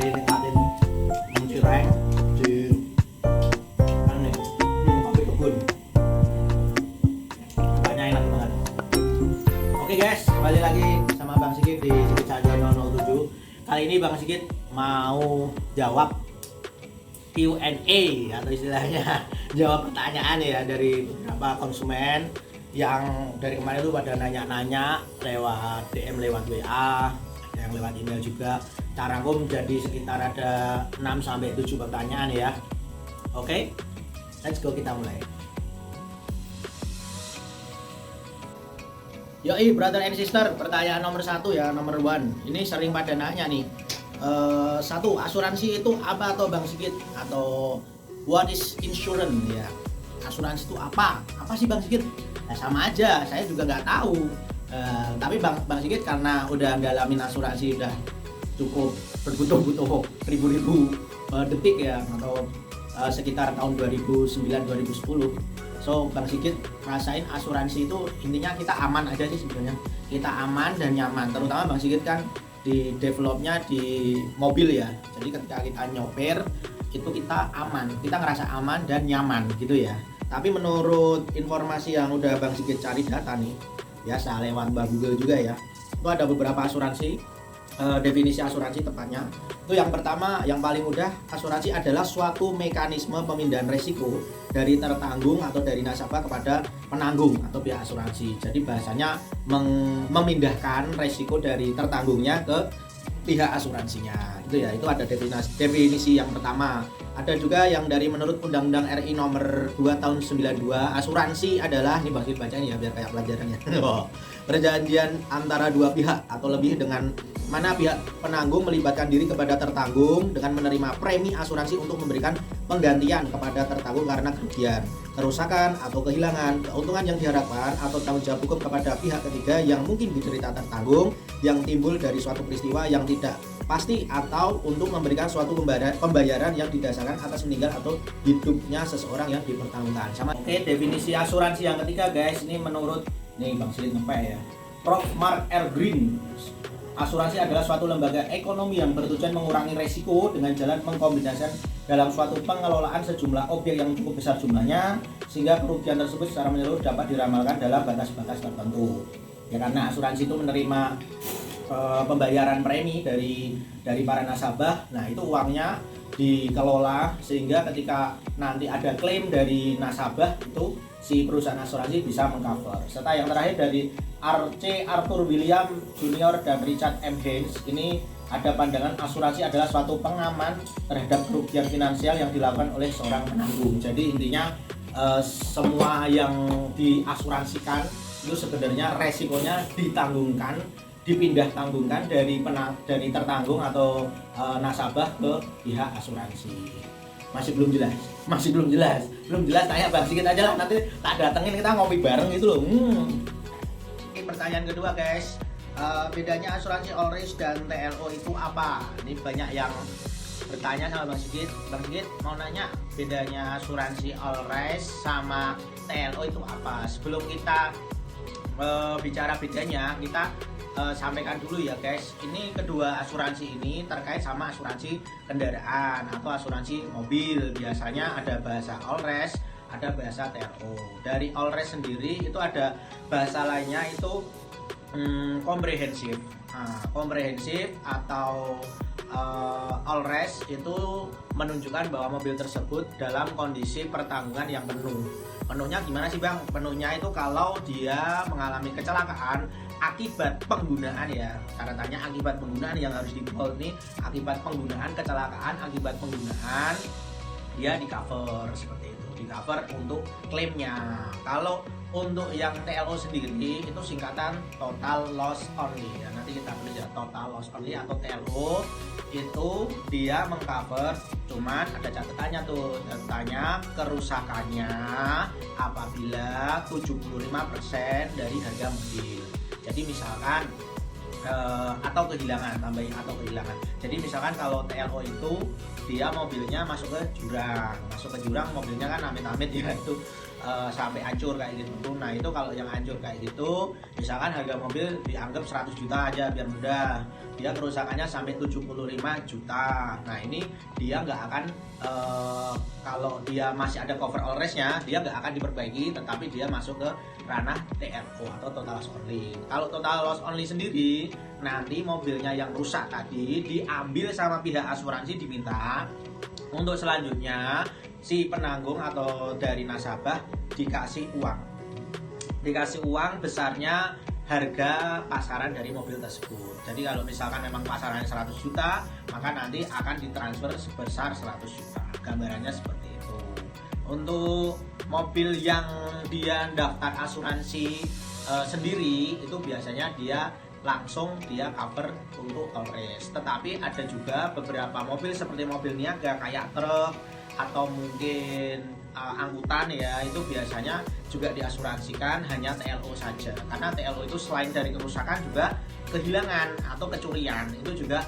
Nikatin cireng di ane kopi kebun. Banyak enak banget. Oke guys, kembali lagi sama Bang Sigit di Sigit Saja 007. Kali ini Bang Sigit mau jawab Q&A atau istilahnya jawab pertanyaan ya dari beberapa konsumen yang dari kemarin itu pada nanya-nanya lewat DM, lewat WA, ada yang lewat email juga. Cara rangkum jadi sekitar ada 6-7 pertanyaan ya. Oke, let's go, kita mulai. Yoi brother and sister, pertanyaan nomor 1 ya, nomor 1. Ini sering pada nanya nih. Satu, asuransi itu apa atau Bang Sigit? Atau what is insurance ya? Asuransi itu apa? Apa sih Bang Sigit? Nah, sama aja, saya juga nggak tahu. Tapi Bang Sigit karena udah ngalamin asuransi udah cukup berbutuh-butuh ribu-ribu detik ya, atau sekitar tahun 2009-2010. So Bang Sigit rasain asuransi itu intinya kita aman aja sih sebenarnya. Kita aman dan nyaman. Terutama Bang Sigit kan di developnya di mobil ya. Jadi ketika kita nyopir itu kita aman, kita ngerasa aman dan nyaman gitu ya. Tapi menurut informasi yang udah Bang Sigit cari data nih, biasa lewat Google juga ya, itu ada beberapa asuransi. Definisi asuransi tepatnya itu yang pertama, yang paling mudah, asuransi adalah suatu mekanisme pemindahan resiko dari tertanggung atau dari nasabah kepada penanggung atau pihak asuransi. Jadi bahasanya memindahkan resiko dari tertanggungnya ke pihak asuransinya gitu ya. Itu ada definisi yang pertama. Ada juga yang dari menurut Undang-Undang RI nomor 2 tahun 92, asuransi adalah, ini Bang Sigit bacain ya biar kayak pelajarannya. Perjanjian antara dua pihak atau lebih dengan mana pihak penanggung melibatkan diri kepada tertanggung dengan menerima premi asuransi untuk memberikan penggantian kepada tertanggung karena kerugian, kerusakan atau kehilangan, keuntungan yang diharapkan atau tanggung jawab hukum kepada pihak ketiga yang mungkin diderita tertanggung yang timbul dari suatu peristiwa yang tidak pasti atau untuk memberikan suatu pembayaran yang didasarkan atas meninggal atau hidupnya seseorang yang dipertanggungkan. Sama. Oke, definisi asuransi yang ketiga guys, ini menurut nih Bang Sigit ngepe ya, Prof. Mark R. Green. Asuransi adalah suatu lembaga ekonomi yang bertujuan mengurangi resiko dengan jalan mengkombinasikan dalam suatu pengelolaan sejumlah objek yang cukup besar jumlahnya sehingga kerugian tersebut secara menyeluruh dapat diramalkan dalam batas-batas tertentu. Ya karena asuransi itu menerima pembayaran premi dari para nasabah. Nah, itu uangnya dikelola sehingga ketika nanti ada klaim dari nasabah itu si perusahaan asuransi bisa mengcover. Serta yang terakhir dari R.C. Arthur William Jr. dan Richard M. Haynes, ini ada pandangan asuransi adalah suatu pengaman terhadap kerugian finansial yang dilakukan oleh seorang penanggung. Jadi intinya semua yang diasuransikan itu sebenarnya resikonya ditanggungkan, dipindah tanggungkan dari tertanggung atau nasabah ke pihak asuransi. Masih belum jelas, tanya Bang Sigit aja lah, nanti tak datengin kita ngopi bareng gitu loh. Ini pertanyaan kedua guys, bedanya asuransi all risk dan TLO itu apa? Ini banyak yang bertanya sama Bang Sigit. Bang Sigit mau nanya bedanya asuransi all risk sama TLO itu apa? Sebelum kita bicara bedanya, kita sampaikan dulu ya guys, ini kedua asuransi ini terkait sama asuransi kendaraan atau asuransi mobil. Biasanya ada bahasa all risk, ada bahasa TLO. Dari all risk sendiri itu ada bahasa lainnya itu komprehensif. Komprehensif atau all risk itu menunjukkan bahwa mobil tersebut dalam kondisi pertanggungan yang penuh. Penuhnya gimana sih Bang? Penuhnya itu kalau dia mengalami kecelakaan akibat penggunaan ya, catatannya akibat penggunaan yang harus di bold nih, akibat penggunaan, kecelakaan akibat penggunaan, dia di cover seperti itu, di cover untuk klaimnya. Kalau untuk yang TLO sendiri itu singkatan total loss only ya, nanti kita belajar total loss only atau TLO. Itu dia mengcover, cuman ada catatannya tuh, catatannya kerusakannya apabila 75% dari harga mobil. Jadi misalkan atau kehilangan, tambahin atau kehilangan. Jadi misalkan kalau TLO itu dia mobilnya masuk ke jurang mobilnya kan amit-amit ya itu sampai hancur kayak gitu. Nah itu kalau yang hancur kayak gitu, misalkan harga mobil dianggap 100 juta aja biar mudah, dia kerusakannya sampai 75 juta. Nah ini dia nggak akan kalau dia masih ada cover all rest-nya, dia nggak akan diperbaiki, tetapi dia masuk ke ranah TLO atau total loss only. Kalau total loss only sendiri, nanti mobilnya yang rusak tadi diambil sama pihak asuransi, diminta untuk selanjutnya si penanggung atau dari nasabah dikasih uang besarnya harga pasaran dari mobil tersebut. Jadi kalau misalkan memang pasarannya 100 juta, maka nanti akan ditransfer sebesar 100 juta. Gambarannya seperti itu. Untuk mobil yang dia daftar asuransi sendiri itu biasanya dia langsung dia cover untuk all rest. Tetapi ada juga beberapa mobil seperti mobil niaga kayak truk atau mungkin angkutan ya, itu biasanya juga diasuransikan hanya TLO saja, karena TLO itu selain dari kerusakan juga kehilangan atau kecurian, itu juga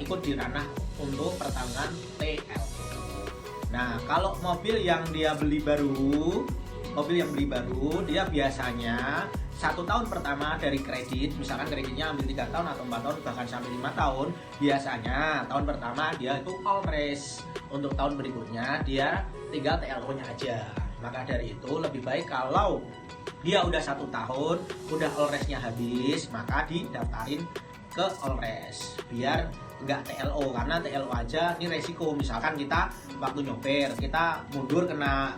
ikut di ranah untuk pertanggungan TLO. Nah kalau mobil yang beli baru dia biasanya 1 tahun pertama dari kredit, misalkan kreditnya ambil 3 tahun atau 4 tahun bahkan sampai 5 tahun, biasanya tahun pertama dia itu all rest. Untuk tahun berikutnya dia tinggal TLO-nya aja. Maka dari itu lebih baik kalau dia udah 1 tahun, udah all rest-nya habis, maka didaftarin ke all rest biar nggak TLO, karena TLO aja ini resiko. Misalkan kita waktu nyoper kita mundur kena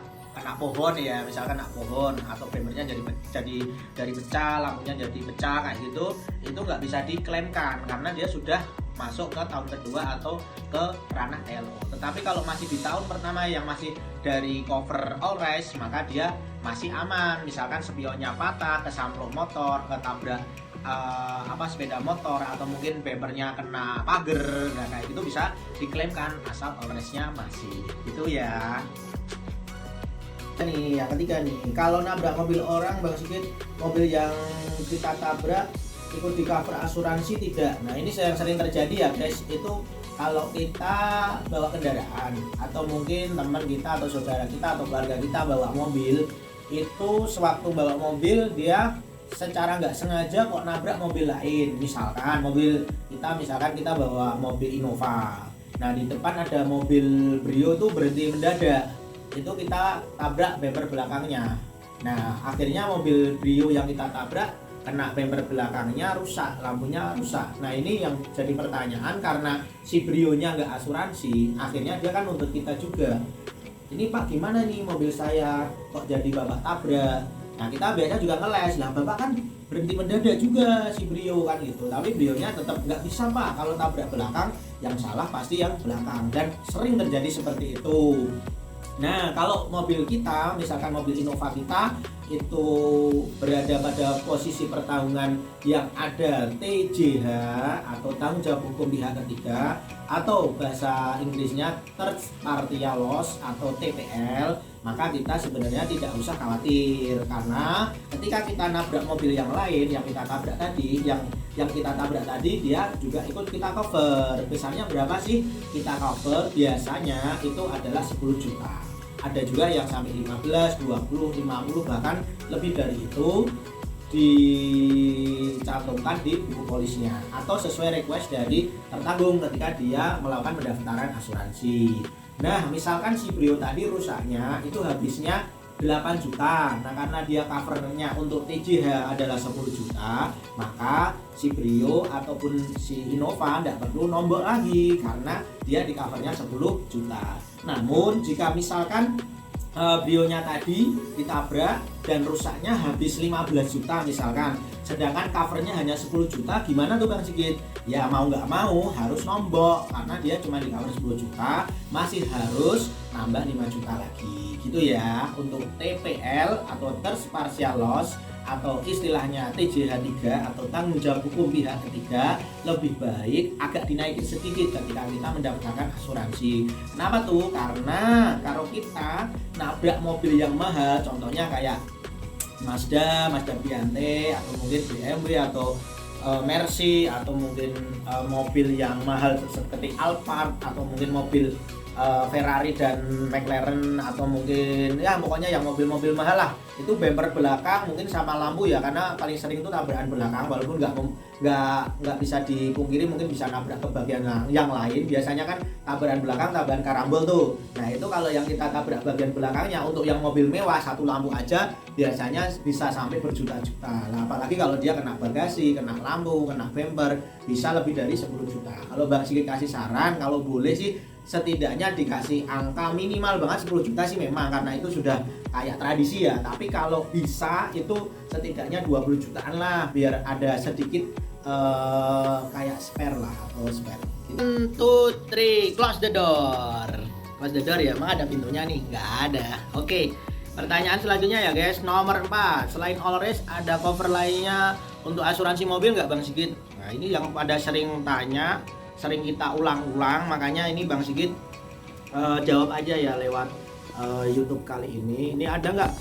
pohon ya, misalkan kena pohon atau bempernya jadi dari pecah, lampunya jadi pecah kayak gitu, itu nggak bisa diklaimkan karena dia sudah masuk ke tahun kedua atau ke ranah TLO. Tetapi kalau masih di tahun pertama yang masih dari cover all rest, maka dia masih aman. Misalkan spionnya patah, kesamplung motor, ketabrak sepeda motor, atau mungkin bempernya kena pagar, nah kayak gitu bisa diklaimkan asal all restnya masih itu ya. Nih yang ketiga nih, kalau nabrak mobil orang Bang Sigit, mobil yang kita tabrak ikut di cover asuransi tidak. Nah ini yang sering terjadi ya guys, itu kalau kita bawa kendaraan atau mungkin teman kita atau saudara kita atau keluarga kita bawa mobil, itu sewaktu bawa mobil dia secara nggak sengaja kok nabrak mobil lain. Misalkan kita bawa mobil Innova, nah di depan ada mobil Brio tuh berhenti mendadak, itu kita tabrak bumper belakangnya. Nah akhirnya mobil Brio yang kita tabrak kena bumper belakangnya rusak, lampunya rusak. Nah ini yang jadi pertanyaan, karena si Brio-nya nggak asuransi, akhirnya dia kan nuntut kita juga. Ini Pak gimana nih mobil saya kok jadi Bapak tabrak? Nah kita biasa juga ngeles, lah Bapak kan berhenti mendadak juga si Brio kan gitu. Tapi Brio-nya tetap nggak bisa Pak, kalau tabrak belakang yang salah pasti yang belakang, dan sering terjadi seperti itu. Nah kalau mobil kita, misalkan mobil Innova kita itu berada pada posisi pertanggungan yang ada TJH atau tanggung jawab hukum pihak ketiga, atau bahasa Inggrisnya third party loss atau TPL, maka kita sebenarnya tidak usah khawatir, karena ketika kita nabrak mobil yang lain yang kita tabrak tadi, yang kita tabrak tadi dia juga ikut kita cover. Besarnya berapa sih kita cover? Biasanya itu adalah 10 juta. Ada juga yang sampai 15, 20, 50, bahkan lebih dari itu dicantumkan di buku polisnya atau sesuai request dari tertanggung ketika dia melakukan pendaftaran asuransi. Nah misalkan si Brio tadi rusaknya itu habisnya 8 juta. Nah karena dia covernya untuk TJH adalah 10 juta, maka si Brio ataupun si Innova tidak perlu nombok lagi karena dia di covernya 10 juta. Namun jika misalkan Brio-nya tadi ditabrak dan rusaknya habis 15 juta misalkan, sedangkan covernya hanya 10 juta, gimana tuh Bang Sigit? Ya mau nggak mau harus nombok, karena dia cuma di cover 10 juta, masih harus nambah 5 juta lagi gitu ya. Untuk TPL atau third partial loss atau istilahnya TJH 3 atau tanggung jawab hukum pihak ketiga, lebih baik agak dinaikin sedikit ketika kita mendaftarkan asuransi. Kenapa tuh? Karena kalau kita nabrak mobil yang mahal, contohnya kayak Mazda Biante atau mungkin BMW atau Mercy atau mungkin mobil yang mahal seperti Alphard atau mungkin mobil Ferrari dan McLaren atau mungkin ya pokoknya yang mobil-mobil mahal lah, itu bumper belakang mungkin sama lampu ya, karena paling sering itu tabrakan belakang, walaupun nggak bisa dipungkiri mungkin bisa nabrak ke bagian yang lain. Biasanya kan tabrakan belakang, tabrakan karambol tuh. Nah itu kalau yang kita tabrak bagian belakangnya, untuk yang mobil mewah satu lampu aja biasanya bisa sampai berjuta-juta. Nah apalagi kalau dia kena bagasi, kena lampu, kena bumper, bisa lebih dari 10 juta. Kalau Bang Sigit kasih saran, kalau boleh sih setidaknya dikasih angka minimal banget 10 juta sih memang, karena itu sudah kayak tradisi ya. Tapi kalau bisa itu setidaknya 20 jutaan lah, biar ada sedikit kayak spare lah atau spare. 1, 2, 3, close the door. Close the door ya, emang ada pintunya nih? Nggak ada. Oke, pertanyaan selanjutnya ya guys, nomor 4. Selain all risk ada cover lainnya untuk asuransi mobil nggak Bang Sigit? Nah ini yang pada sering tanya, sering kita ulang-ulang, makanya ini Bang Sigit jawab aja ya lewat YouTube kali ini. Ini ada nggak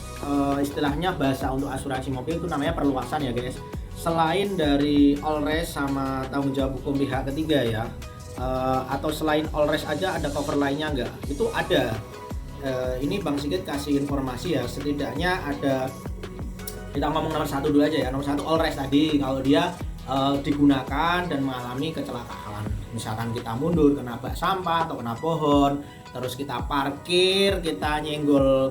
istilahnya bahasa untuk asuransi mobil itu namanya perluasan ya guys. Selain dari all risk sama tanggung jawab hukum pihak ketiga ya, atau selain all risk aja ada cover lainnya nggak? Itu ada. Ini Bang Sigit kasih informasi ya, setidaknya ada. Kita ngomong nomor 1 dulu aja ya. Nomor 1 all risk tadi, kalau dia digunakan dan mengalami kecelakaan, misalkan kita mundur kena bak sampah atau kena pohon, terus kita parkir, kita nyenggol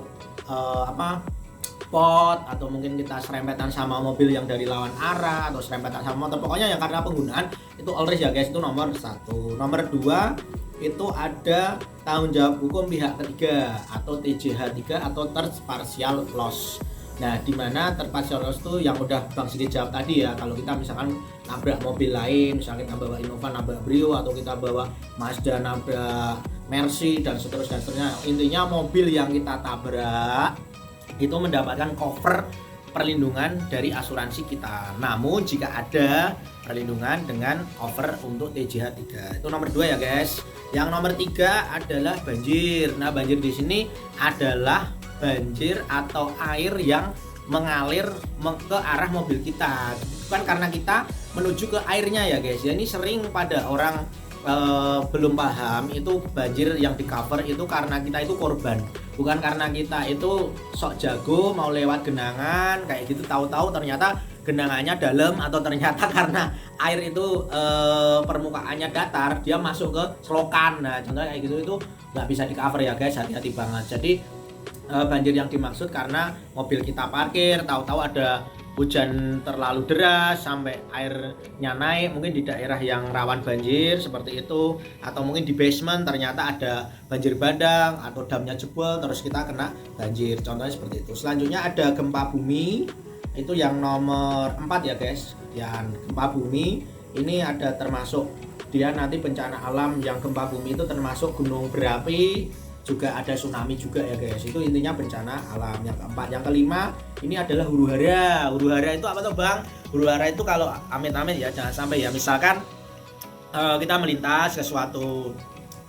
pot, atau mungkin kita serempetan sama mobil yang dari lawan arah atau serempetan sama motor, pokoknya yang karena penggunaan, itu all risk ya guys. Itu nomor 1. Nomor 2 itu ada tanggung jawab hukum pihak ketiga atau TJH 3 atau third partial loss. Nah, dimana third partial loss itu yang udah Bang Sigit jawab tadi ya. Kalau kita misalkan nabrak mobil lain, misalnya kita bawa Innova nabrak Brio, atau kita bawa Mazda nabrak Mercy dan seterusnya. Intinya mobil yang kita tabrak itu mendapatkan cover perlindungan dari asuransi kita. Namun jika ada perlindungan dengan cover untuk TJH 3. Itu nomor 2 ya guys. Yang nomor 3 adalah banjir. Nah, banjir di sini adalah banjir atau air yang mengalir ke arah mobil kita, bukan karena kita menuju ke airnya ya guys. Ya, ini sering pada orang belum paham, itu banjir yang di cover itu karena kita itu korban, bukan karena kita itu sok jago mau lewat genangan kayak gitu, tahu-tahu ternyata genangannya dalam, atau ternyata karena air itu permukaannya datar dia masuk ke selokan. Nah contohnya kayak gitu, itu nggak bisa di cover ya guys, hati-hati banget. Jadi banjir yang dimaksud karena mobil kita parkir, tahu-tahu ada hujan terlalu deras sampai airnya naik, mungkin di daerah yang rawan banjir seperti itu, atau mungkin di basement ternyata ada banjir bandang atau damnya jebol terus kita kena banjir, contohnya seperti itu. Selanjutnya ada gempa bumi, itu yang nomor 4 ya guys. Yang gempa bumi ini ada termasuk dia nanti bencana alam, yang gempa bumi itu termasuk gunung berapi, juga ada tsunami juga ya guys. Itu intinya bencana alam. Yang keempat, yang kelima ini adalah huru hara. Huru hara itu apa tuh Bang? Huru hara itu kalau amit-amit ya, jangan sampai ya, misalkan kita melintas ke suatu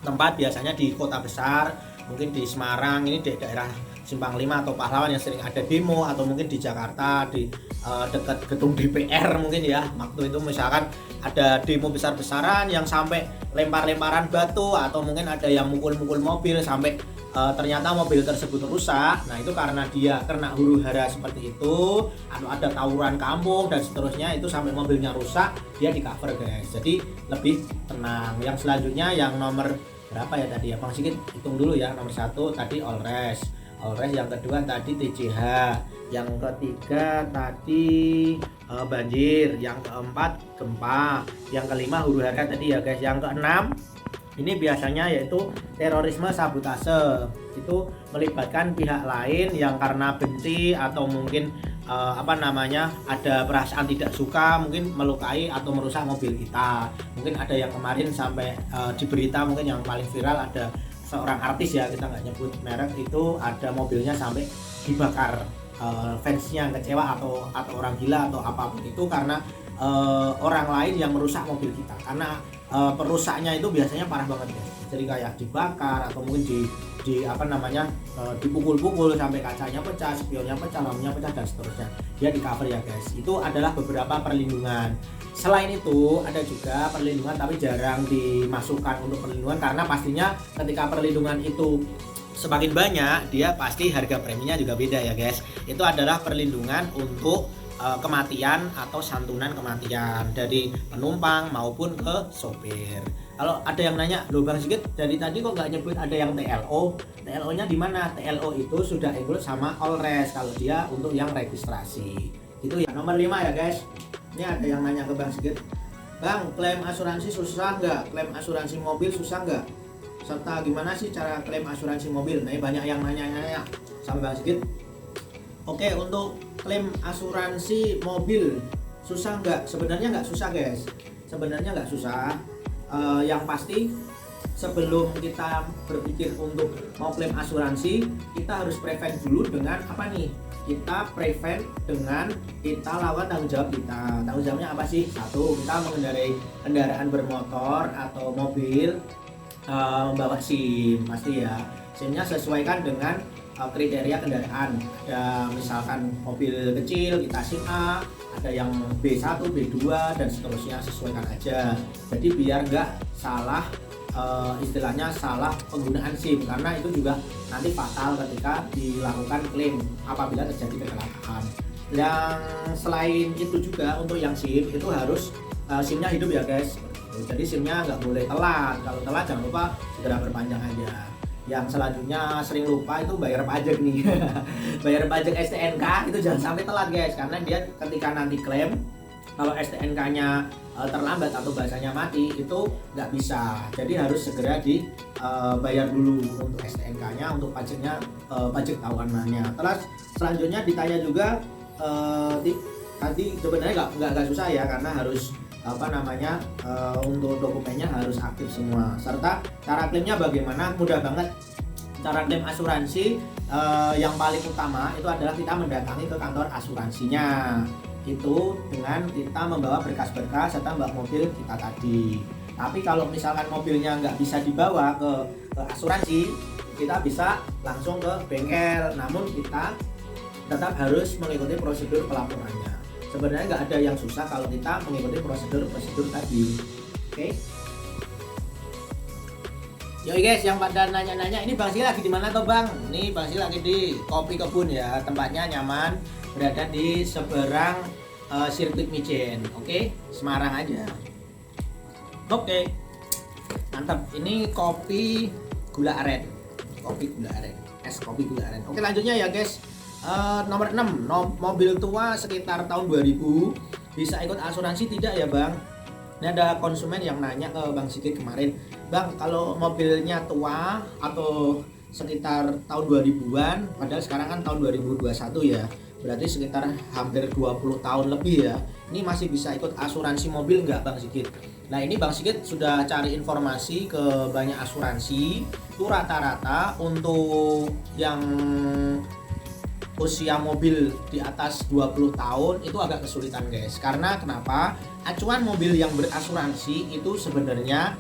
tempat, biasanya di kota besar, mungkin di Semarang, ini di daerah Simpang 5 atau Pahlawan yang sering ada demo, atau mungkin di Jakarta di dekat gedung DPR mungkin ya. Waktu itu misalkan ada demo besar-besaran yang sampai lempar-lemparan batu, atau mungkin ada yang mukul-mukul mobil sampai ternyata mobil tersebut rusak. Nah itu karena dia kena huru hara seperti itu, atau ada tawuran kampung dan seterusnya, itu sampai mobilnya rusak, dia di cover guys. Jadi lebih tenang. Yang selanjutnya yang nomor berapa ya tadi ya Bang Sigit, hitung dulu ya. Nomor 1 tadi all risk, yang kedua tadi TJH, yang ketiga tadi banjir, yang keempat gempa, yang kelima huru hara tadi ya guys. Yang keenam ini biasanya yaitu terorisme sabotase, itu melibatkan pihak lain yang karena benci atau mungkin ada perasaan tidak suka, mungkin melukai atau merusak mobil kita. Mungkin ada yang kemarin sampai di berita, mungkin yang paling viral, ada seorang artis ya, kita nggak nyebut merek, itu ada mobilnya sampai dibakar, fansnya kecewa atau orang gila atau apapun itu, karena orang lain yang merusak mobil kita. Karena perusaknya itu biasanya parah banget guys. jadi kayak dibakar atau mungkin di apa namanya dipukul-pukul sampai kacanya pecah, spionnya pecah, lampunya pecah dan seterusnya. Dia di cover ya guys. Itu adalah beberapa perlindungan. Selain itu ada juga perlindungan tapi jarang dimasukkan untuk perlindungan karena pastinya ketika perlindungan itu semakin banyak dia pasti harga preminya juga beda ya guys. Itu adalah perlindungan untuk kematian atau santunan kematian dari penumpang maupun ke sopir. Kalau ada yang nanya, loh Bang Sigit dari tadi kok nggak nyebut ada yang TLO? TLO-nya di mana? TLO itu sudah include sama Allres kalau dia untuk yang registrasi. Itu ya. Nomor 5 ya guys. Ini ada yang nanya ke Bang Sigit, Bang, klaim asuransi susah nggak? Klaim asuransi mobil susah nggak? Serta gimana sih cara klaim asuransi mobil? Nah, banyak yang nanya-nanya sama Bang Sigit. Oke, untuk klaim asuransi mobil susah nggak? Sebenarnya nggak susah guys. Sebenarnya nggak susah. Yang pasti sebelum kita berpikir untuk mau klaim asuransi, kita harus prevent dulu dengan apa nih? Kita prevent dengan kita lakukan tanggung jawab kita. Tanggung jawabnya apa sih? Satu, kita mengendarai kendaraan bermotor atau mobil membawa SIM pasti ya. SIM-nya sesuaikan dengan kriteria kendaraan. Ada misalkan mobil kecil kita SIM A, ada yang B1, B2 dan seterusnya, sesuaikan aja. Jadi biar nggak salah istilahnya salah penggunaan SIM karena itu juga nanti fatal ketika dilakukan klaim apabila terjadi kecelakaan. Yang selain itu juga untuk yang SIM itu harus SIM-nya hidup ya guys. Jadi SIM-nya nggak boleh telat. Kalau telat jangan lupa segera perpanjang aja. Yang selanjutnya sering lupa itu bayar pajak nih. Bayar pajak STNK itu jangan sampai telat guys, karena dia ketika nanti klaim kalau STNK-nya terlambat atau bahasanya mati itu nggak bisa. Jadi harus segera dibayar dulu untuk STNK-nya, untuk pajaknya, pajak tawonannya. Terus selanjutnya ditanya juga tadi sebenarnya nggak susah ya, karena harus apa namanya untuk dokumennya harus aktif semua, serta cara klaimnya bagaimana, mudah banget. Cara klaim asuransi yang paling utama itu adalah kita mendatangi ke kantor asuransinya, itu dengan kita membawa berkas-berkas serta bawa mobil kita tadi. Tapi kalau misalkan mobilnya nggak bisa dibawa ke asuransi, kita bisa langsung ke bengkel, namun kita tetap harus mengikuti prosedur pelaporannya. Sebenarnya nggak ada yang susah kalau kita mengikuti prosedur tadi. Oke. Yoi guys, yang pada nanya-nanya, ini Bang Sil lagi di mana toh Bang? Ini Bang Sil lagi di Kopi Kebun ya, tempatnya nyaman, berada di seberang sirkuit Micen. Oke, Semarang aja. Oke. Mantap. Ini kopi gula aren. Kopi gula aren. Es kopi gula aren. Oke, lanjutnya ya guys. Nomor 6, mobil tua sekitar tahun 2000 bisa ikut asuransi tidak ya Bang? Ini ada konsumen yang nanya ke Bang Sigit kemarin, Bang, kalau mobilnya tua atau sekitar tahun 2000-an, padahal sekarang kan tahun 2021 ya, berarti sekitar hampir 20 tahun lebih ya, ini masih bisa ikut asuransi mobil nggak Bang Sigit? Nah, ini Bang Sigit sudah cari informasi ke banyak asuransi, itu rata-rata untuk yang usia mobil di atas 20 tahun itu agak kesulitan guys. Karena kenapa? Acuan mobil yang berasuransi itu sebenarnya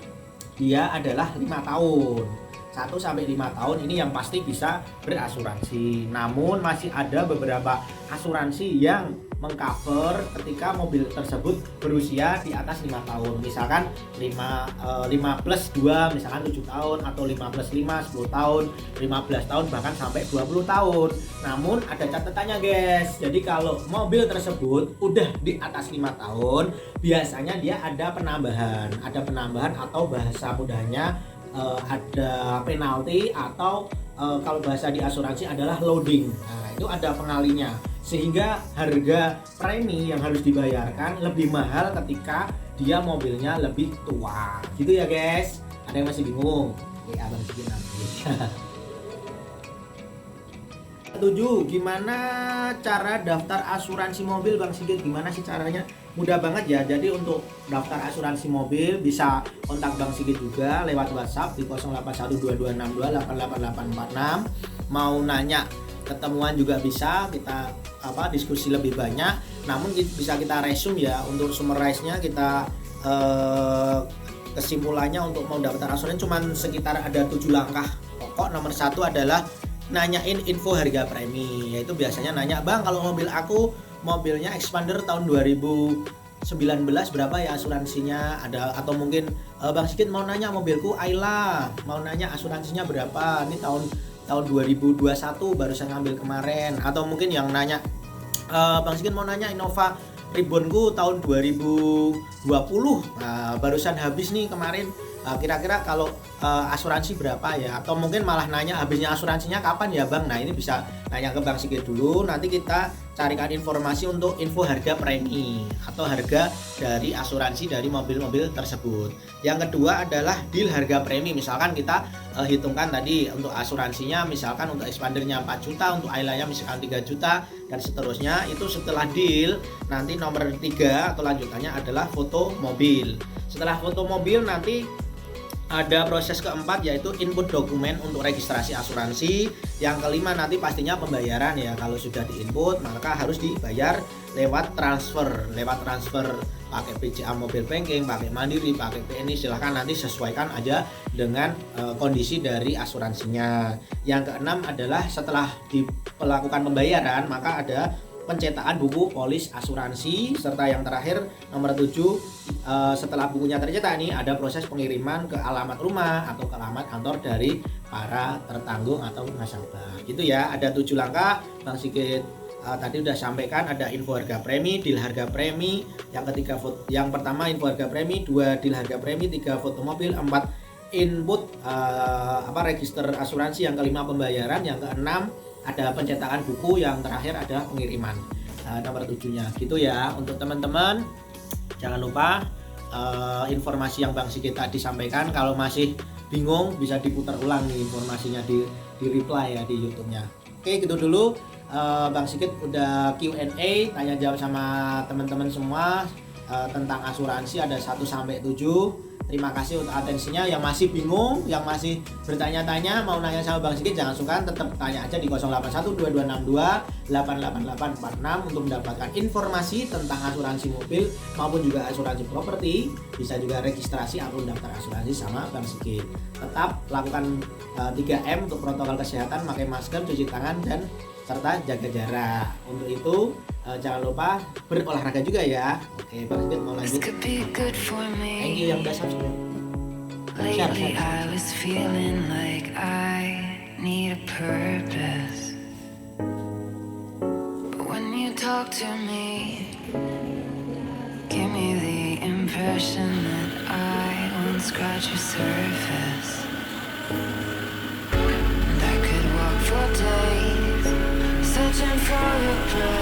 dia adalah 5 tahun. 1 sampai 5 tahun ini yang pasti bisa berasuransi. Namun masih ada beberapa asuransi yang mengcover ketika mobil tersebut berusia di atas 5 tahun. Misalkan 5 plus 2 misalkan 7 tahun, atau 5 plus 5 10 tahun, 15 tahun, bahkan sampai 20 tahun. Namun ada catatannya guys. Jadi kalau mobil tersebut udah di atas 5 tahun, biasanya dia ada penambahan. Ada penambahan atau bahasa mudahnya ada penalti, atau kalau bahasa di asuransi adalah loading. Nah, itu ada pengalinya, sehingga harga premi yang harus dibayarkan lebih mahal ketika dia mobilnya lebih tua. Gitu ya guys. Ada yang masih bingung? Ya Abang Sigit nanti. 7. Gimana cara daftar asuransi mobil Bang Sigit? Gimana sih caranya? Mudah banget ya. Jadi untuk daftar asuransi mobil bisa kontak Bang Sigit juga lewat WhatsApp di 081222688846. Mau nanya ketemuan juga bisa, kita diskusi lebih banyak. Namun bisa kita resume ya, untuk summarize-nya kita kesimpulannya untuk mau daftar asuransi cuman sekitar ada 7 langkah pokok. Nomor 1 adalah nanyain info harga premi, yaitu biasanya nanya, bang kalau mobil aku mobilnya Expander tahun 2019 berapa ya asuransinya, ada atau mungkin bang Sigit mau nanya mobilku Ayla, mau nanya asuransinya berapa, ini tahun 2021 baru saya ngambil kemarin, atau mungkin yang nanya bang Sigit mau nanya Innova Ribbonku tahun 2020 barusan habis nih kemarin, kira-kira kalau asuransi berapa ya, atau mungkin malah nanya habisnya asuransinya kapan ya bang. Nah ini bisa nanya ke Bang Sigit dulu, nanti kita carikan informasi untuk info harga premi atau harga dari asuransi dari mobil-mobil tersebut. Yang kedua adalah deal harga premi, misalkan kita hitungkan tadi untuk asuransinya misalkan untuk Expandernya 4 juta, untuk Ailanya misalkan 3 juta dan seterusnya. Itu setelah deal, nanti nomor 3 atau lanjutannya adalah foto mobil. Setelah foto mobil nanti ada proses keempat, yaitu input dokumen untuk registrasi asuransi. Yang kelima nanti pastinya pembayaran ya, kalau sudah diinput maka harus dibayar lewat transfer pakai BCA Mobile Banking, pakai Mandiri, pakai PNI, silahkan nanti sesuaikan aja dengan kondisi dari asuransinya. Yang keenam adalah setelah dilakukan pembayaran maka ada pencetakan buku polis asuransi, serta yang terakhir nomor 7 setelah bukunya tercetak nih ada proses pengiriman ke alamat rumah atau ke alamat kantor dari para tertanggung atau nasabah gitu ya. Ada 7 langkah Bang Sigit tadi udah sampaikan. Ada info harga premi, deal harga premi, yang pertama info harga premi, 2 deal harga premi, 3 foto mobil, 4 input register asuransi, yang kelima pembayaran, yang keenam ada pencetakan buku, yang terakhir adalah pengiriman nomor 7-nya gitu ya. Untuk teman-teman jangan lupa informasi yang Bang Sigit tadi sampaikan, kalau masih bingung bisa diputar ulang nih informasinya di reply ya di YouTube-nya. Oke, gitu dulu Bang Sigit udah Q&A tanya jawab sama teman-teman semua tentang asuransi, ada 1 sampai 7. Terima kasih untuk atensinya. Yang masih bingung, yang masih bertanya-tanya mau nanya sama Bang Sigit, jangan sungkan, tetap tanya aja di 0812628846 untuk mendapatkan informasi tentang asuransi mobil maupun juga asuransi properti. Bisa juga registrasi atau daftar asuransi sama Bang Sigit. Tetap lakukan 3M untuk protokol kesehatan, pakai masker, cuci tangan, dan serta jaga jarak. Untuk itu jangan lupa berolahraga juga ya. Oke, Bang Sigit mau lanjut. Thank you yang udah subscribe. Lately I was feeling like I need a purpose, but when you talk to me, give me the impression that I won't scratch your surface, and I could walk for days searching for your place.